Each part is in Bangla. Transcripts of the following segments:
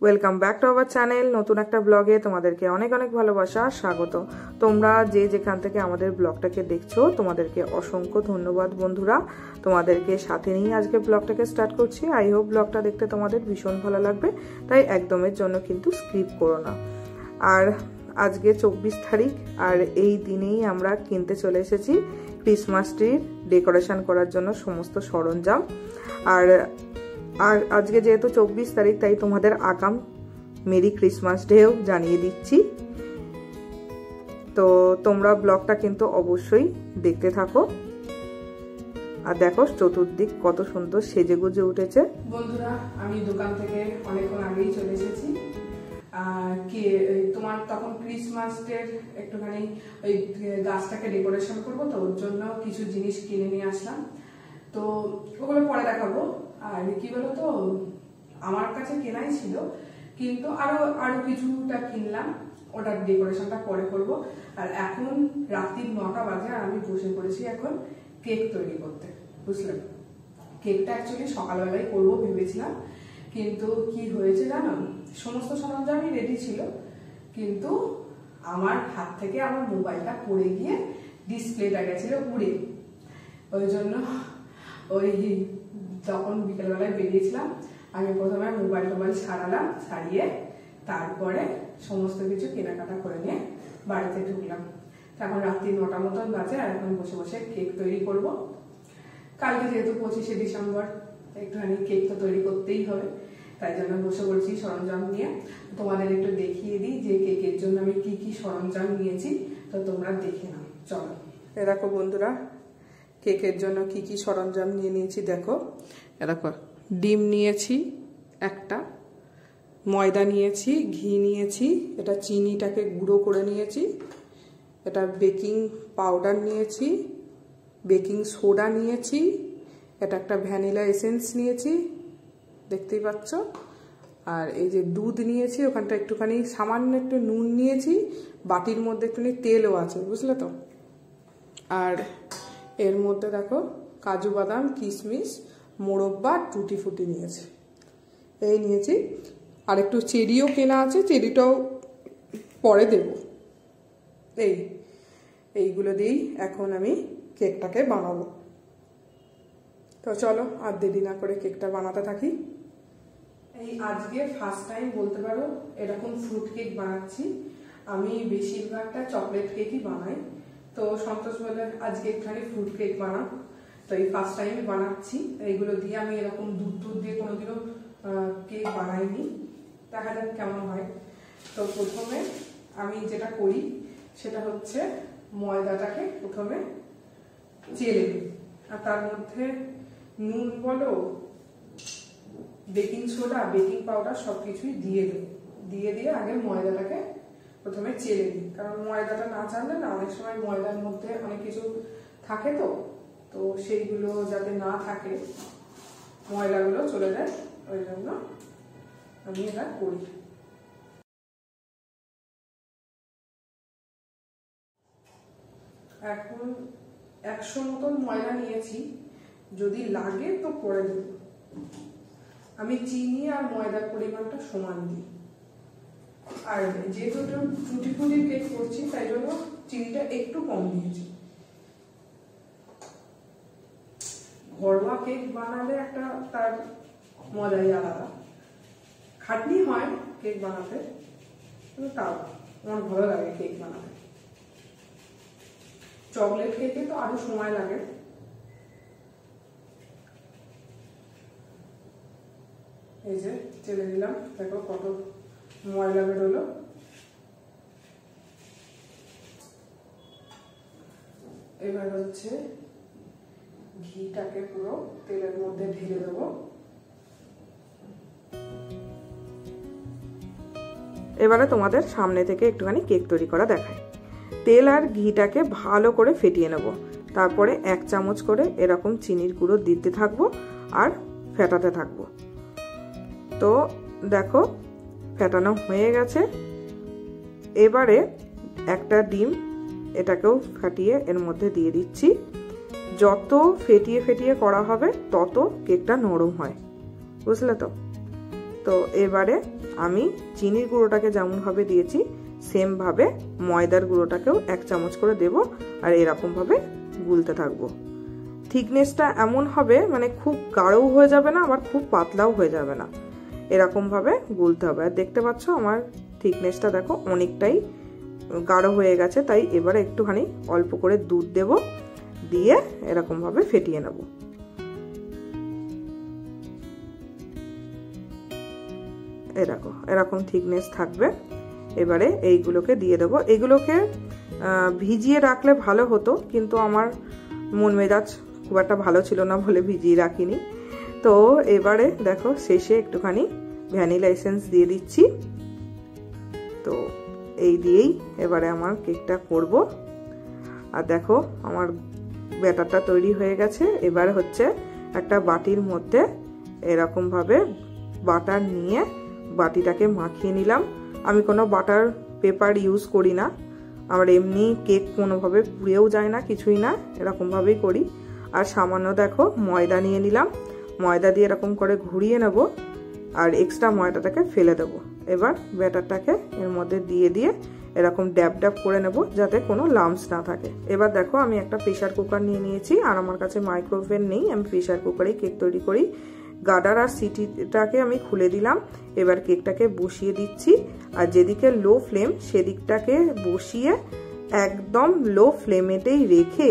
Welcome back to our channel. নতুন একটা ব্লগে তোমাদেরকে অনেক অনেক ভালোবাসা, স্বাগত। তোমরা যে যেখান থেকে আমাদের ব্লগটাকে দেখছো তোমাদেরকে অসংখ্য ধন্যবাদ বন্ধুরা। তোমাদেরকে সাথে নিয়ে আজকে ব্লগটাকে স্টার্ট করছি। আই হোপ ব্লগটা দেখতে তোমাদের ভীষণ ভালো লাগবে, তাই একদমের জন্য কিন্তু স্কিপ করো না। আর আজকে 24 তারিখ, আর এই দিনেই আমরা কিনতে চলে এসেছি ক্রিসমাস ট্রির ডেকোরেশন করার জন্য সমস্ত সরঞ্জাম। আর আজকে যেহেতু 24 তারিখ, তাই তোমাদের আগাম মেরি ক্রিসমাস ডেও জানিয়ে দিচ্ছি। তো তোমরা ব্লগটা কিন্তু অবশ্যই দেখতে থাকো। আর দেখো চতুর্দিক কত সুন্দর সেজে গুজে উঠেছে। বন্ধুরা, আমি দোকান থেকে অনেকক্ষণ আগেই চলে এসেছি। তোমার তখন ক্রিসমাস ডে একটুখানি ওই গাছটাকে ডেকোরেশন করবো, তো ওর জন্য কিছু জিনিস কিনে নিয়ে আসলাম। তো ওগুলো পরে দেখাবো। আর কি বলতো, আমার কাছে কেনাই ছিল, কিন্তু আরো কিছুটা কিনলাম, ওটার ডেকোরেশনটা পরে করব। আর এখন রাত্রি 9টা বাজে, আর আমি বসে পড়েছি এখন কেক তৈরি করতে। বুঝলেন, কেকটা অ্যাকচুয়ালি সকালবেলায় করবো ভেবেছিলাম, কিন্তু কি হয়েছে জানো, সমস্ত সরঞ্জামই রেডি ছিল, কিন্তু আমার হাত থেকে আমার মোবাইলটা পড়ে গিয়ে ডিসপ্লেটা গেছিল উড়ে। ওই জন্য যখন বিকেলবেলায় বেরিয়েছিলাম, আমি প্রথমে মোবাইল ছাড়ালাম, ছাড়িয়ে তারপরে সমস্ত কিছু কেনাকাটা করে নিয়ে বাড়িতে ঢুকলাম। এখন রাত্রি 9টা মতন বাজে, আর এখন বসে বসে কেক তৈরি করব। কালকে যেহেতু 25শে ডিসেম্বর, একটুখানি কেক তো তৈরি করতেই হবে, তাই জন্য বসে পড়ছি সরঞ্জাম নিয়ে। তোমাদের একটু দেখিয়ে দিই যে কেকের জন্য আমি কি কি সরঞ্জাম নিয়েছি, তো তোমরা দেখে নাও। চলো। এ দেখো বন্ধুরা, কেকের জন্য কি কি সরঞ্জাম নিয়ে নিয়েছি দেখো। এ দেখো, ডিম নিয়েছি একটা, ময়দা নিয়েছি, ঘি নিয়েছি, এটা চিনিটাকে গুঁড়ো করে নিয়েছি, এটা বেকিং পাউডার নিয়েছি, বেকিং সোডা নিয়েছি, এটা একটা ভ্যানিলা এসেন্স নিয়েছি, দেখতেই পাচ্ছ। আর এই যে দুধ নিয়েছি, ওখানটা একটুখানি সামান্য একটু নুন নিয়েছি, বাটির মধ্যে একটুখানি তেলও আছে, বুঝলে তো। আর এর মধ্যে দেখো কাজু বাদাম, কিশমিশ, মোরব্বা, টুটি ফুটি নিয়েছি, এই নিয়েছি। আর একটু চেরিও কেনা আছে, চেরিটাও পরে দেব। এইগুলো দিয়েই এখন আমি কেকটাকে বানাবো। তো চলো আর দেরি না করে কেকটা বানাতে থাকি। এই আজকে ফার্স্ট টাইম বলতে পারো এরকম ফ্রুট কেক বানাচ্ছি। আমি বেশিরভাগটা চকলেট কেকই বানাই, তো সন্তোষ বলে আজকে একটুখানি ফ্রুট কেক বানাও, তো এই ফার্স্ট টাইম বানাচ্ছি। এইগুলো দিয়ে আমি এরকম দুধ দিয়ে কোনোদিনও কেক বানাইনি, দেখা যাক কেমন হয়। তো প্রথমে আমি যেটা করি সেটা হচ্ছে ময়দাটাকে প্রথমে চেলে দিই, আর তার মধ্যে নুন বলো, বেকিং সোডা, বেকিং পাউডার সবকিছুই দিয়ে দিই। দিয়ে আগে ময়দাটাকে প্রথমে চেলে দিই, কারণ ময়দাটা না চাললে না অনেক সময় ময়দার মধ্যে অনেক কিছু থাকে, তো সেইগুলো যাতে না থাকে, ময়দাগুলো চলে যায়, ওই জন্য আমি এটা করি। এখন 100 মতন ময়দা নিয়েছি, যদি লাগে তো পরে দেব। আমি চিনি আর ময়দার পরিমাণটা সমান দিই। আর যেহেতু টুটি ফুটির কেক করছি, তাই জন্য চিনিটা একটু কম দিয়েছি। ঘরোয়া কেক বানালে একটা তার মজাই আলাদা, খাটনি হয় কেক বানাতে, কিন্তু তাও আমার ভালো লাগে কেক বানাতে। চকলেট কেকে তো আরো সময় লাগে। এই যে চেলে দিলাম, দেখো কত ময়লা বেরোলো। এবার হচ্ছে ঘিটাকে পুরো তেলের মধ্যে ঢেলে দেবো। এবারে তোমাদের সামনে থেকে একটুখানি কেক তৈরি করা দেখায়। তেল আর ঘিটাকে ভালো করে ফেটিয়ে নেব, তারপরে 1 চামচ করে এরকম চিনির গুঁড়ো দিতে থাকবো আর ফেটাতে থাকবো। তো দেখো ফেটানো হয়ে গেছে। এবারে একটা ডিম, এটাকেও ফাটিয়ে এর মধ্যে দিয়ে দিচ্ছি। যত ফেটিয়ে করা হবে তত কেকটা নরম হয়, বুঝলে তো। তো এবারে আমি চিনির গুঁড়োটাকে যেমনভাবে দিয়েছি সেম ভাবে ময়দার গুঁড়োটাকেও 1 চামচ করে দেব, আর এরকম ভাবে গুলতে থাকবো। থিকনেসটা এমন হবে মানে খুব গাঢ়ও হয়ে যাবে না, আবার খুব পাতলাও হয়ে যাবে না, এরকম ভাবে গুলতে হবে। আর দেখতে পাচ্ছ আমার থিকনেসটা দেখো অনেকটাই গাঢ় হয়ে গেছে, তাই এবারে একটুখানি অল্প করে দুধ দেব, দিয়ে এরকম ভাবে ফেটিয়ে নেব। এরকম থিকনেস থাকবে। এবারে এইগুলোকে দিয়ে দেবো। এগুলোকে ভিজিয়ে রাখলে ভালো হতো, কিন্তু আমার মন মেজাজ খুব একটা ভালো ছিল না বলে ভিজিয়ে রাখিনি। তো এবারে দেখো শেষে একটুখানি ভ্যানিলা এসেন্স দিয়ে দিচ্ছি। তো এই দিয়েই এবারে আমার কেকটা করব। আর দেখো আমার ব্যাটারটা তৈরি হয়ে গেছে। এবার হচ্ছে একটা বাটির মধ্যে এরকম ভাবে বাটার নিয়ে বাটিটাকে মাখিয়ে নিলাম। আমি কোনো বাটার পেপার ইউজ করি না, আমার এমনি কেক কোনোভাবে পুড়েও যায় না, কিছুই না, এরকমভাবেই করি। আর সামান্য দেখো ময়দা নিয়ে নিলাম, ময়দা দিয়ে এরকম করে ঘুরিয়ে নেব, আর এক্সট্রা ময়দাটাকে ফেলে দেব। এবার ব্যাটারটাকে এর মধ্যে দিয়ে দিয়ে এরকম ড্যাব ড্যাব করে নেব, যাতে কোনো লাম্পস না থাকে। এবার দেখো আমি একটা প্রেসার কুকার নিয়ে নিয়েছি, আর আমার কাছে মাইক্রোওভেন নেই, আমি প্রেসার কুকারেই কেক তৈরি করি। গার্ডার আর সিটিটাকে আমি খুলে দিলাম। এবার কেকটাকে বসিয়ে দিচ্ছি, আর যেদিকে লো ফ্লেম সেদিকটাকে বসিয়ে একদম লো ফ্লেমেতেই রেখে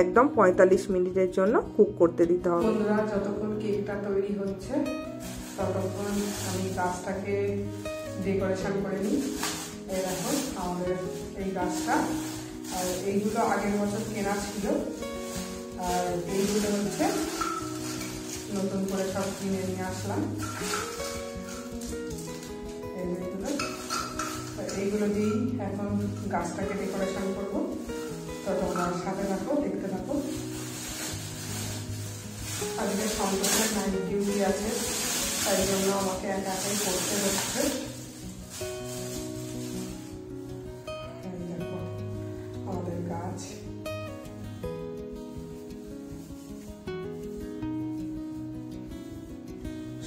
একদম 45 মিনিটের জন্য কুক করতে দিতে হবে। বন্ধুরা, যতক্ষণ কেকটা তৈরি হচ্ছে ততক্ষণ আমি গাছটাকে ডেকোরেশন করে নিই। এই দেখো আমাদের এই গাছটা, আর এইগুলো আগের বছর কেনা ছিল, আর এইগুলো হচ্ছে নতুন করে সব কিনে নিয়ে আসলাম। এইগুলো দিয়েই এখন গাছটাকে ডেকোরেশন করবো। তো তোমরা সাথে থাকো, দেখতে থাকো। আজকে সম্পূর্ণ নাইট ডিউটি আছে, তাই জন্য আমাকে একা একাই করতে হচ্ছে। দেখো আমাদের গাছ,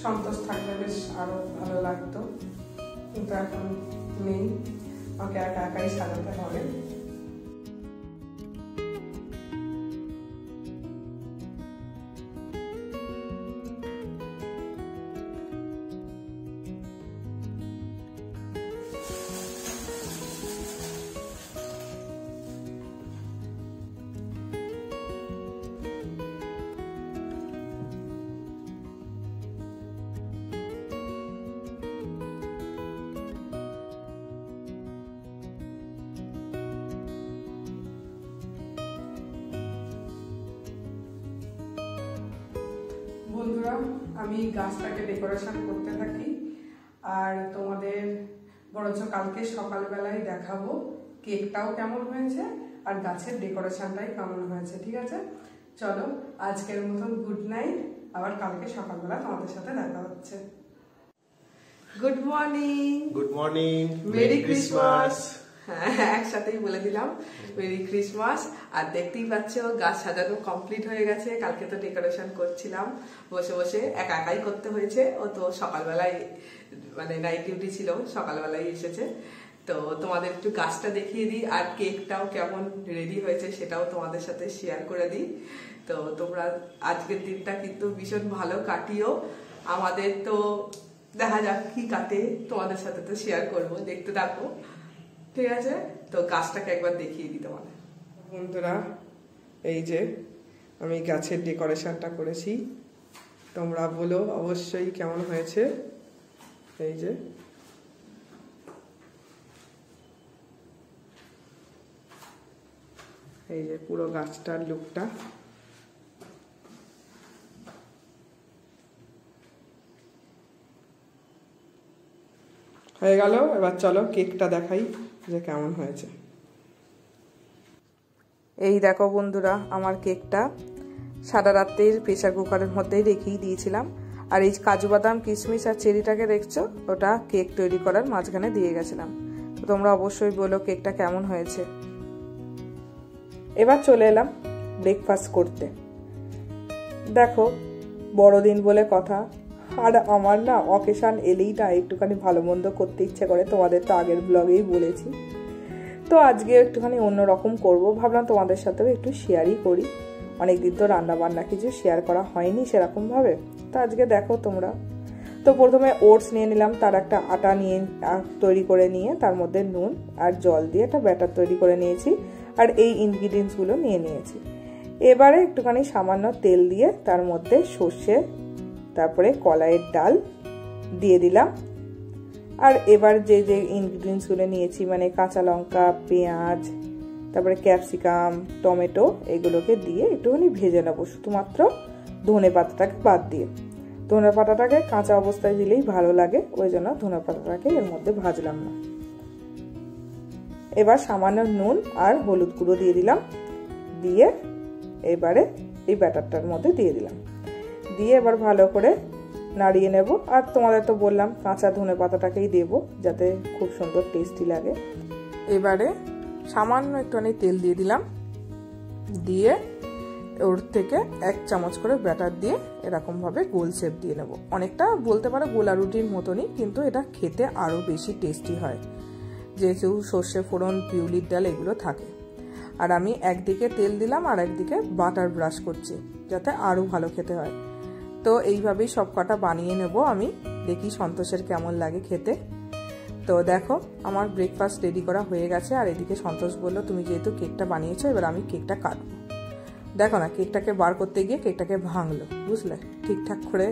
সন্তোষ থাকলে বেশ আরো ভালো লাগতো, কিন্তু এখন নেই, আমাকে একা একাই সাজাতে হবে। বন্ধুরা, আমি গাছটাকে ডেকোরেশন করতে থাকি, আর তোমাদের বরঞ্চ কালকে সকালবেলায় দেখাবো কেকটাও কেমন হয়েছে আর গাছের ডেকোরেশনটাই কেমন হয়েছে। ঠিক আছে, চলো আজকের মতন গুড নাইট, আবার কালকে সকালবেলা তোমাদের সাথে দেখা হচ্ছে। Good morning. Good morning, merry Christmas. হ্যাঁ, একসাথেই বলে দিলাম মেরি ক্রিসমাস। আর দেখতেই পাচ্ছ গাছ সাজানো কমপ্লিট হয়ে গেছে। কালকে তো ডেকোরেশন করছিলাম বসে বসে, একা একাই করতে হয়েছে। ও তো সকালবেলায় মানে নাইট ডিউটি ছিল, সকালবেলায় এসেছে। তো তোমাদের একটু গাছটা দেখিয়ে দিই, আর কেকটাও কেমন রেডি হয়েছে সেটাও তোমাদের সাথে শেয়ার করে দিই। তো তোমরা আজকের দিনটা কিন্তু ভীষণ ভালো কাটিও। আমাদের তো দেখা যাক কি কাটে, তোমাদের সাথে তো শেয়ার করবো, দেখতে থাকো। ঠিক আছে, তো গাছটাকে একবার দেখিয়ে দিই তোমাদের। বন্ধুরা, এই যে আমি গাছের ডেকোরেশনটা করেছি, তোমরা বলো অবশ্যই কেমন হয়েছে। এই যে পুরো গাছটার লুকটা। হয়ে গেল, এবার চলো কেকটা দেখাই যে কেমন হয়েছে। এই দেখো বন্ধুরা, আমার কেকটা সারা রাত্রের প্রেসার কুকারের মধ্যেই রেখেই দিয়েছিলাম। আর এই কাজু বাদাম কিশমিশ আর চেরিটাকে দেখছো, ওটা কেক তৈরি করার মাঝখানে দিয়ে গেছিলাম। তো তোমরা অবশ্যই বলো কেকটা কেমন হয়েছে। এবার চলে এলাম ব্রেকফাস্ট করতে। দেখো বড়দিন বলে কথা, আর আমার না অকেশন এলেই না একটুখানি ভালো মন্দ করতে ইচ্ছে করে, তোমাদের তো আগের ব্লগেই বলেছি। তো আজকে একটুখানি অন্যরকম করব, ভাবলাম তোমাদের সাথেও একটু শেয়ারই করি। অনেকদিন তো রান্না বান্না কিছু শেয়ার করা হয়নি সেরকমভাবে, তো আজকে দেখো তোমরা। তো প্রথমে ওটস নিয়ে নিলাম, তার একটা আটা নিয়ে তৈরি করে নিয়ে তার মধ্যে নুন আর জল দিয়ে একটা ব্যাটার তৈরি করে নিয়েছি, আর এই ইনগ্রিডিয়েন্টসগুলো নিয়ে নিয়েছি। এবারে একটুখানি সামান্য তেল দিয়ে তার মধ্যে সর্ষে, তারপরে কলাইয়ের ডাল দিয়ে দিলাম। আর এবার যে যে ইনগ্রিডিয়েন্টসগুলো নিয়েছি মানে কাঁচা লঙ্কা, পেঁয়াজ, তারপরে ক্যাপসিকাম, টমেটো, এগুলোকে দিয়ে একটুখানি ভেজে নেবো, শুধুমাত্র ধনে পাতাটাকে বাদ দিয়ে। ধনে পাতাটাকে কাঁচা অবস্থায় দিলেই ভালো লাগে, ওই জন্য ধনে পাতাটাকে এর মধ্যে ভাজলাম না। এবার সামান্য নুন আর হলুদ গুঁড়ো দিয়ে দিলাম, দিয়ে এবারে এই ব্যাটারটার মধ্যে দিয়ে দিলাম, দিয়ে এবার ভালো করে নাড়িয়ে নেব। আর তোমাদের তো বললাম কাঁচা ধনে পাতাটাকেই দেবো যাতে খুব সুন্দর টেস্টি লাগে। এবারে সামান্য একটুখানি তেল দিয়ে দিলাম, দিয়ে ওর থেকে 1 চামচ করে ব্যাটার দিয়ে এরকমভাবে গোল শেপ দিয়ে নেব। অনেকটা বলতে পারো গোলা রুটির মতনই, কিন্তু এটা খেতে আরও বেশি টেস্টি হয় যেহেতু সর্ষে ফোড়ন, পিউলির ডাল এগুলো থাকে। আর আমি একদিকে তেল দিলাম আর একদিকে বাটার ব্রাশ করছি যাতে আরও ভালো খেতে হয়। তো এইভাবেই সব কটা বানিয়ে নেব আমি, দেখি সন্তোষের কেমন লাগে খেতে। তো দেখো আমার ব্রেকফাস্ট রেডি করা হয়ে গেছে, আর এদিকে সন্তোষ বললো তুমি যেহেতু কেকটা বানিয়েছো এবার আমি কেকটা কাটবো। দেখো না কেকটাকে বার করতে গিয়ে কেকটাকে ভাঙলো, বুঝলে, ঠিকঠাক করে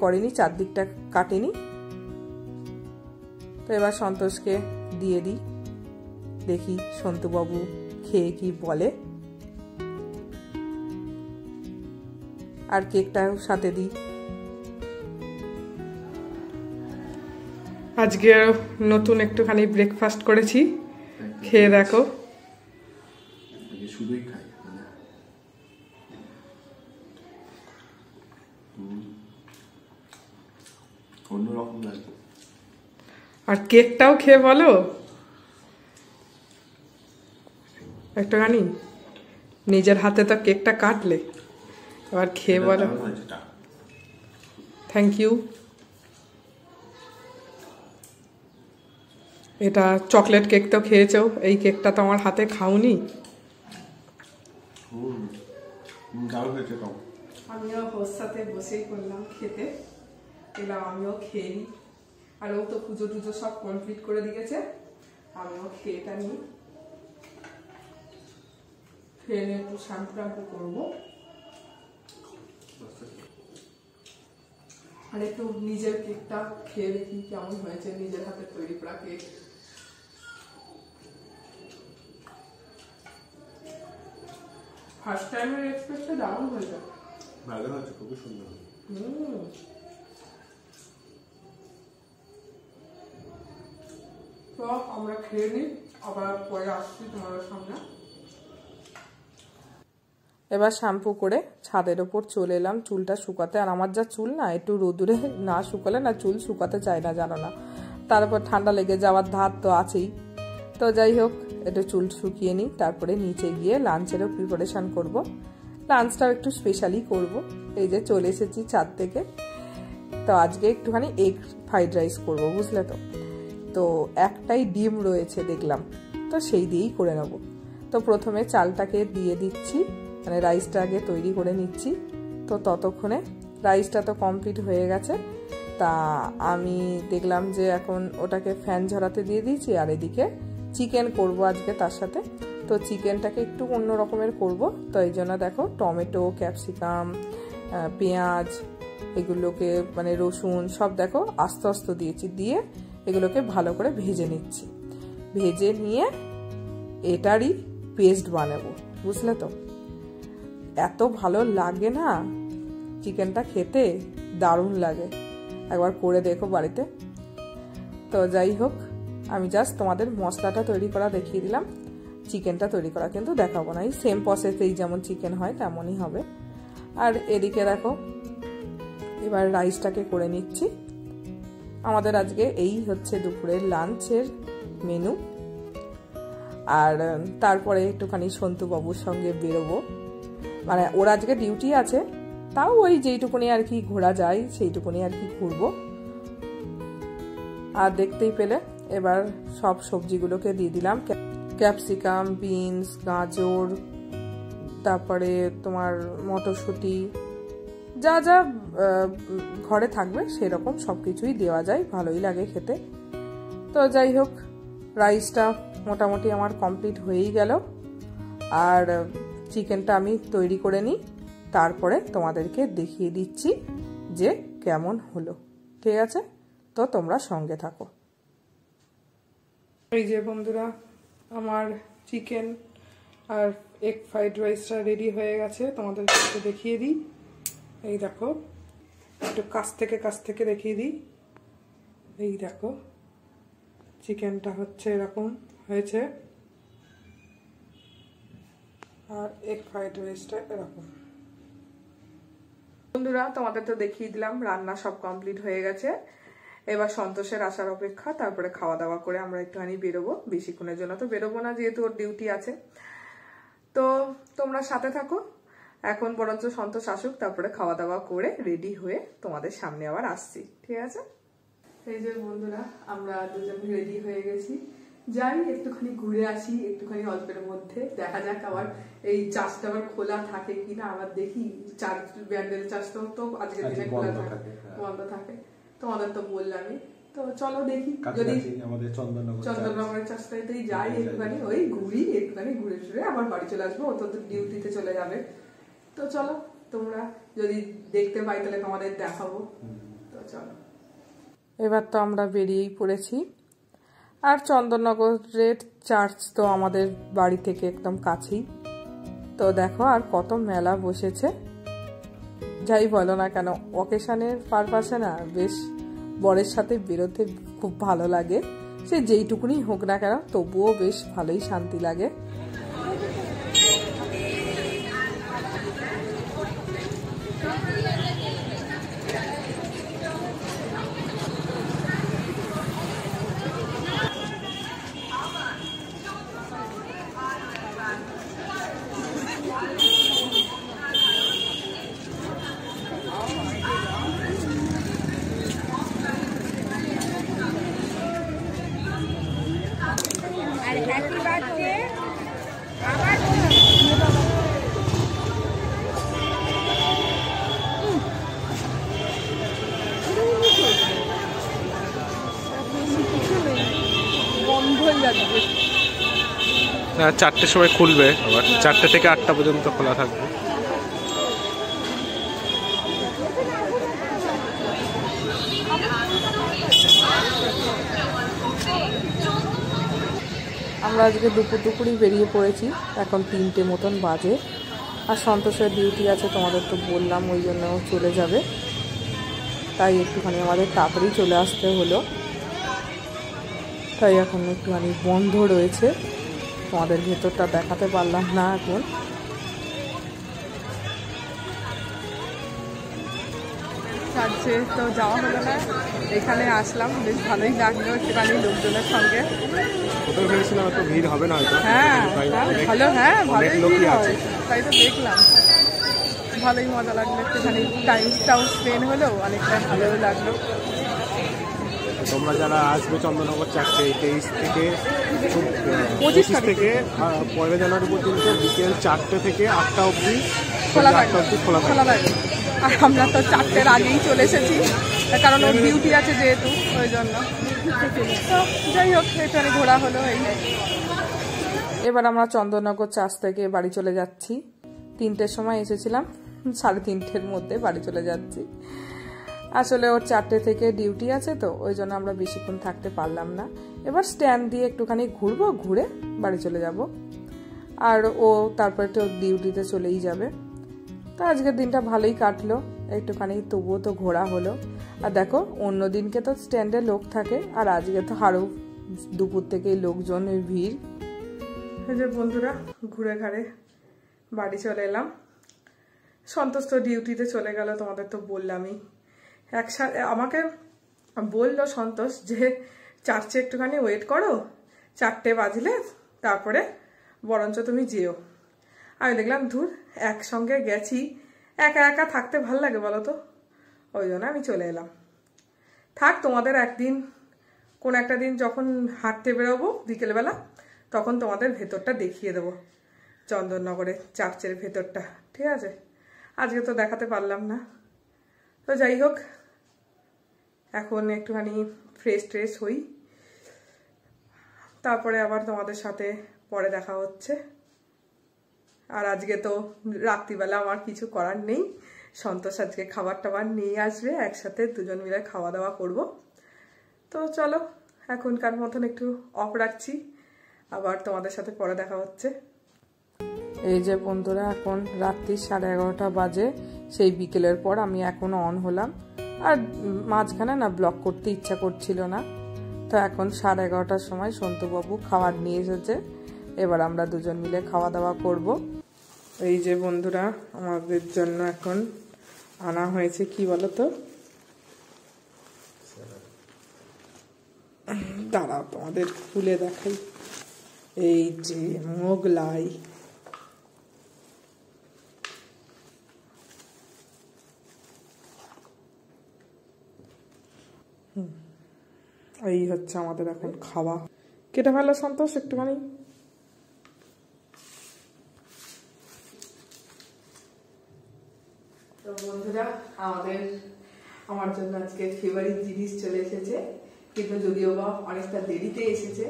করেনি, চারদিকটা কাটেনি। তো এবার সন্তোষকে দিয়ে দিই, দেখি সন্তুবাবু খেয়ে কি বলে। আর কেকটাও সাথে দিই। আজকে নতুন একটুখানি ব্রেকফাস্ট করেছি, খেয়ে দেখো। শুধুই খাই, অন্যরকম লাগে। আর কেকটাও খেয়ে বলো একটুখানি, নিজের হাতে তো কেকটা কাটলে, এবার খেয়ে বলো। Thank you. এটা চকলেট কেক তো খেয়েছো, এই কেকটা তো আমার হাতে খাওনি। আমিও ওর সাথে বসেই করলাম খেতে, এলাম আমিও খেয়ে নিই। আর ও তো পুজো টুজো সব কমপ্লিট করে দিয়েছে, আমিও খেয়েটা নিই, খেয়ে নিয়ে একটু শ্যাম্পু ট্যাম্পু করবো। আর একটু নিজের কেকটা খেয়ে দেখি কেমন হয়েছে, নিজের হাতে তৈরি করা কেক। ফার্স্ট টাইমের এক্সপ্রেসটা দারুণ হয়েছে, ভালো হয়েছে, খুবই সুন্দর। তো আমরা খেয়ে নিই, আবার পরে আসছি তোমাদের সামনে। এবার শ্যাম্পু করে ছাদের ওপর চলে এলাম চুলটা শুকাতে। আর আমার যা চুল না, একটু রোদুরে না শুকালে না চুল শুকাতে চায় না, জানো না। তারপর ঠান্ডা লেগে যাওয়ার ধার তো আছেই। তো যাই হোক, একটু চুল শুকিয়ে নিই, তারপরে নিচে গিয়ে লাঞ্চেরও প্রিপারেশান করব। লাঞ্চটাও একটু স্পেশালি করব। এই যে চলে এসেছি ছাদ থেকে। তো আজকে একটুখানি এগ ফ্রাইড রাইস করব, বুঝলে তো। তো একটাই ডিম রয়েছে দেখলাম, তো সেই দিয়েই করে নেব। তো প্রথমে চালটাকে দিয়ে দিচ্ছি, মানে রাইসটা আগে তৈরি করে নিচ্ছি। তো ততক্ষণে রাইসটা তো কমপ্লিট হয়ে গেছে, তা আমি দেখলাম যে এখন ওটাকে ফ্যান ঝরাতে দিয়ে দিয়েছি। আর এদিকে চিকেন করব আজকে তার সাথে। তো চিকেনটাকে একটু অন্য রকমের করব, তো এই জন্য দেখো টমেটো, ক্যাপসিকাম, পেঁয়াজ, এগুলোকে মানে রসুন সব দেখো আস্তে আস্তে দিয়েছি, দিয়ে এগুলোকে ভালো করে ভেজে নিচ্ছি। ভেজে নিয়ে এটারই পেস্ট বানাবো, বুঝলে তো। এত ভালো লাগে না চিকেনটা খেতে, দারুণ লাগে, একবার করে দেখো বাড়িতে। তো যাই হোক, আমি জাস্ট তোমাদের মশলাটা তৈরি করা দেখিয়ে দিলাম, চিকেনটা তৈরি করা কিন্তু দেখাবো না। এই সেম প্রসেসেই যেমন চিকেন হয় তেমনই হবে। আর এদিকে দেখো এবার রাইসটাকে করে নিচ্ছি। আমাদের আজকে এই হচ্ছে দুপুরের লাঞ্চের মেনু। আর তারপরে একটুখানি সন্তুবাবুর সঙ্গে বেরোবো, মানে ওর আজকে ডিউটি আছে, তাও ওই যেইটুকুনি আর কি ঘোরা যায় সেইটুকুনি আর কি ঘুরবো। আর দেখতেই পেলে এবার সব সবজিগুলোকে দিয়ে দিলাম, ক্যাপসিকাম, বিনস, গাজর, তারপরে তোমার মটরশুঁটি, যা যা ঘরে থাকবে সেরকম সব কিছুই দেওয়া যায়, ভালোই লাগে খেতে। তো যাই হোক, রাইসটা মোটামুটি আমার কমপ্লিট হয়েই গেল। আর চিকেনটা আমি তৈরি করে নিই, তারপরে তোমাদেরকে দেখিয়ে দিচ্ছি যে কেমন হলো। ঠিক আছে, তো তোমরা সঙ্গে থাকো। এই যে বন্ধুরা, আমার চিকেন আর এগ ফ্রাইড রাইসটা রেডি হয়ে গেছে, তোমাদেরকে একটু দেখিয়ে দিই। এই দেখো, একটু কাছ থেকে দেখিয়ে দিই। এই দেখো, চিকেনটা হচ্ছে এরকম হয়েছে, আর এগ ফ্রাইড রাইসটা এরকম। বন্ধুরা, তোমাদের তো দেখিয়ে দিলাম রান্না সব কমপ্লিট হয়ে গেছে। এবার সন্তোষের আসার অপেক্ষা, তারপরে খাওয়া দাওয়া করে আমরা একটুখানি বেরোবো। বেশিক্ষণের জন্য তো বেরোবো না, যেহেতু ওর ডিউটি আছে। তো তোমরা সাথে থাকো, এখন বরঞ্চ সন্তোষ আসুক, তারপরে খাওয়া দাওয়া করে রেডি হয়ে তোমাদের সামনে আবার আসছি। ঠিক আছে? এই যে বন্ধুরা, আমরা দুজন রেডি হয়ে গেছি, যাই একটুখানি ঘুরে আসি, একটুখানি অল্পের মধ্যে। দেখা যাক আবার এই চার্জটা আবার খোলা থাকে কিনা, আবার দেখি। চার্জ ব্যান্ডেল চার্জটাও তো আজকের দিনে খোলা থাকে, বন্ধ থাকে। তোমাদের তো বললামই, তো চলো দেখি, যদি আমাদের চন্দননগরের চার্জটাতেই যাই, একটুখানি ওই ঘুরি, একটুখানি ঘুরে ফিরে আবার বাড়ি চলে আসবো। ও তো ডিউটিতে চলে যাবে। তো চলো, তোমরা যদি দেখতে পাই তাহলে তোমাদের দেখাবো। তো চলো, এবার তো আমরা বেরিয়েই পড়েছি। আর চন্দননগরের চার্চ তো আমাদের বাড়ি থেকে একদম কাছেই। তো দেখো, আর কত মেলা বসেছে। যাই বলো না কেন, অকেশনের পারপাসে না বেশ বরের সাথে বেরোতে খুব ভালো লাগে। সে যেইটুকুনি হোক না কেন, তবুও বেশ ভালোই শান্তি লাগে। না, 4টের সময় খুলবে, আবার 4টে থেকে 8টা পর্যন্ত খোলা থাকবে। আমরা আজকে দুপুরই বেরিয়ে পড়েছি, এখন 3টে মতন বাজে। আর সন্তোষের ডিউটি আছে, তোমাদের তো বললাম, ওই জন্য চলে যাবে। তাই একটুখানি আমাদের তাড়াতাড়ি চলে আসতে হলো। তাই এখন একটুখানি বন্ধ রয়েছে, তোমাদের ভেতরটা দেখাতে পারলাম না এখন। চার্চে তো যাওয়া হলো না, এখানে আসলাম, বেশ ভালোই লাগলো একটুখানি লোকজনের সঙ্গে। ভেবেছিলাম এত ভিড় হবে না হয়তো। হ্যাঁ ভালো, হ্যাঁ ভালোই ভিড় হয়, তাই তো দেখলাম। ভালোই মজা লাগলো, একটুখানি টাইমটাও স্পেন্ড হলো, অনেকটা ভালোও লাগলো। তোমরা যারা আসবে চন্দননগর চার্চে 23 থেকে 25 থেকে 1 জানুয়ারি পর্যন্ত বিকেল 4টে থেকে 8টা অবধি খোলা থাকে। আর আমরা তো 4টের আগেই চলে এসেছি, কারণ ওর ডিউটি আছে যেহেতু, ওই জন্য। তো যাই হোক, এখানে ঘোরা হলো। এই এবার আমরা চন্দননগর চার্চ থেকে বাড়ি চলে যাচ্ছি। 3টের সময় এসেছিলাম, 3:30-এর মধ্যে বাড়ি চলে যাচ্ছি। আসলে ওর 4টে থেকে ডিউটি আছে, তো ওই জন্য আমরা বেশিক্ষণ থাকতে পারলাম না। এবার স্ট্যান্ড দিয়ে একটুখানি ঘুরবো, ঘুরে বাড়ি চলে যাব। আর ও তারপরে তো ডিউটিতে চলেই যাবে। তো আজকের দিনটা ভালোই কাটলো, একটুখানি তবুও তো ঘোরা হলো। আর দেখো, অন্য দিনকে তো স্ট্যান্ডে লোক থাকে, আর আজকে তো আরও দুপুর থেকেই লোকজনের ভিড়। এই যে বন্ধুরা, ঘুরে ঘাড়ে বাড়ি চলে এলাম। সন্তোষ তো ডিউটিতে চলে গেল, তোমাদের তো বললামই। একসাথে আমাকে বললো সন্তোষ যে চার্চে একটুখানি ওয়েট করো, 4টে বাজলে তারপরে বরঞ্চ তুমি যেও। আমি দেখলাম ধুর, একসঙ্গে গেছি, একা একা থাকতে ভাল লাগে বলো তো, ওই জন্য আমি চলে এলাম। থাক, তোমাদের একদিন কোন একটা দিন যখন হাঁটতে বেরোবো বিকেলবেলা, তখন তোমাদের ভেতরটা দেখিয়ে দেবো, চন্দননগরের চার্চের ভেতরটা, ঠিক আছে? আজকে তো দেখাতে পারলাম না। তো যাই হোক, এখন একটুখানি ফ্রেশ ট্রেশ হই, তারপরে আবার তোমাদের সাথে পরে দেখা হচ্ছে। আর আজকে তো রাত্রিবেলা আমার কিছু করার নেই, সন্তোষ আজকে খাবার টাবার নিয়ে আসবে, একসাথে দুজন মিলে খাওয়া দাওয়া করব। তো চলো, এখনকার মতন একটু অফ রাখছি, আবার তোমাদের সাথে পরে দেখা হচ্ছে। এই যে বন্ধুরা, এখন রাত্রি 11:30 বাজে, সেই বিকেলের পর আমি এখনো অন হলাম। আর মাঝখানে না ব্লগ করতে ইচ্ছা করছিল না, তো এখন 11:30টার সময় সন্তুবাবু খাবার নিয়ে এসেছে, এবার আমরা দুজন মিলে খাওয়া দাওয়া করব। এই যে বন্ধুরা, আমাদের জন্য এখন আনা হয়েছে কি বলো তো, দাঁড়াও তোমাদের খুলে দেখাই, এই যে মোগলাই। এই হচ্ছে আমাদের এখন খাওয়া। কেটে ফেলো সন্তোষ একটুখানি। তো বন্ধুরা, আমার জন্য আজকে ফেভারিট জিনিস চলে এসেছে, কিন্তু যদিও বা অনেকটা দেরিতে এসেছে।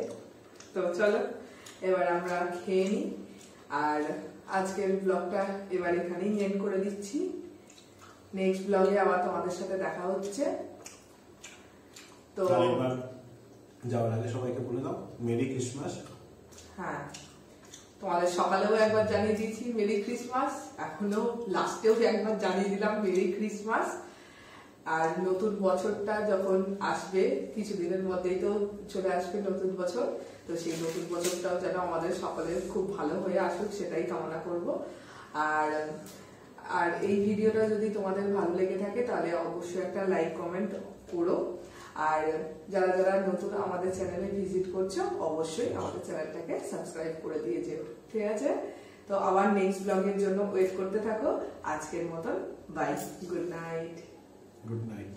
তো চলো এবার আমরা খেয়ে নিই, আর আজকের ব্লগটা এবার এখানেই এন্ড করে দিচ্ছি। নেক্সট ব্লগে আবার তোমাদের সাথে দেখা হচ্ছে। তো যাওয়ার আগে সবাইকে বলে দাও মেরি ক্রিসমাস। হ্যাঁ, তোমাদের সকালেও একবার জানিয়ে দিয়েছি মেরি ক্রিসমাস, এখনো লাস্টেও একবার জানিয়ে দিলাম মেরি ক্রিসমাস। আর নতুন বছরটা যখন আসবে, কিছুদিনের মধ্যেই তো চলে আসবে নতুন বছর, তো সেই নতুন বছরটাও যেন আমাদের সকলের খুব ভালো হয়ে আসুক, সেটাই কামনা করব। আর এই ভিডিওটা যদি তোমাদের ভালো লেগে থাকে তাহলে অবশ্যই একটা লাইক কমেন্ট করো। আর যারা যারা নতুন আমাদের চ্যানেলে ভিজিট করছো, অবশ্যই আমাদের চ্যানেলটাকে সাবস্ক্রাইব করে দিয়ে যেও, ঠিক আছে? তো আবার নেক্সট ব্লগের জন্য ওয়েট করতে থাকো। আজকের মতন bye, good night. Good night.